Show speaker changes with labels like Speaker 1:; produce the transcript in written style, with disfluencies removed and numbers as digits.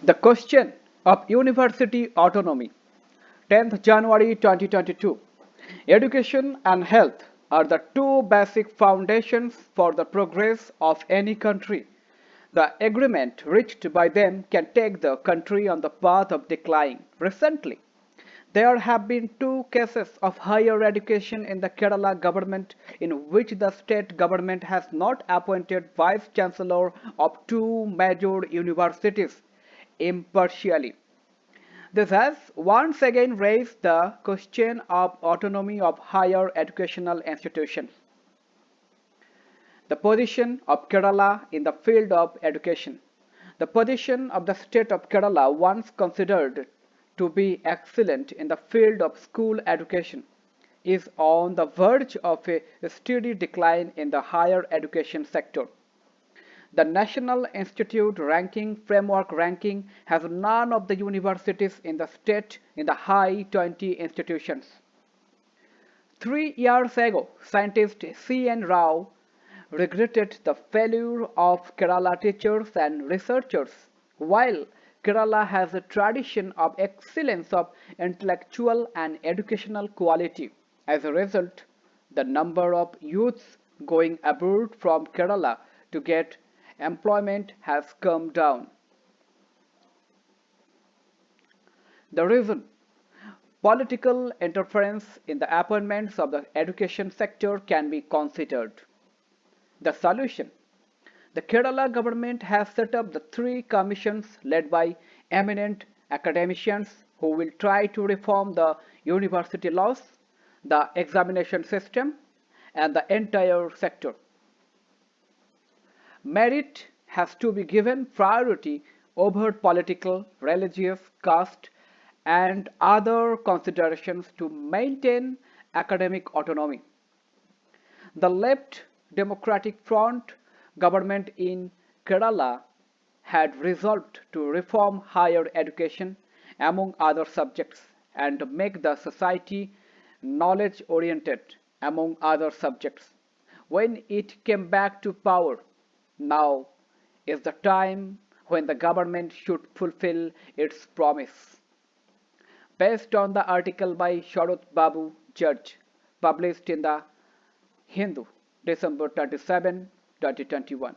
Speaker 1: The question of university autonomy. 10th January 2022. Education and health are the two basic foundations for the progress of any country. The agreement reached by them can take the country on the path of decline. Recently, there have been two cases of higher education in the Kerala government in which the state government has not appointed vice chancellor of two major universities impartially. This has once again raised the question of autonomy of higher educational institutions. The position of Kerala in the field of education. The position of the state of Kerala, once considered to be excellent in the field of school education, is on the verge of a steady decline in the higher education sector. The National Institute Ranking Framework ranking has none of the universities in the state in the high 20 institutions. 3 years ago, scientist C.N. Rao regretted the failure of Kerala teachers and researchers. While Kerala has a tradition of excellence of intellectual and educational quality, as a result, the number of youths going abroad from Kerala to get employment has come down. The reason: political interference in the appointments of the education sector can be considered. The solution: the Kerala government has set up the three commissions led by eminent academicians who will try to reform the university laws, the examination system, and the entire sector. Merit has to be given priority over political, religious, caste, and other considerations to maintain academic autonomy. The Left Democratic Front government in Kerala had resolved to reform higher education, among other subjects, and make the society knowledge oriented, among other subjects. When it came back to power, now is the time when the government should fulfill its promise. Based on the article by Sharat Babu Judge, published in the Hindu, December 27, 2021.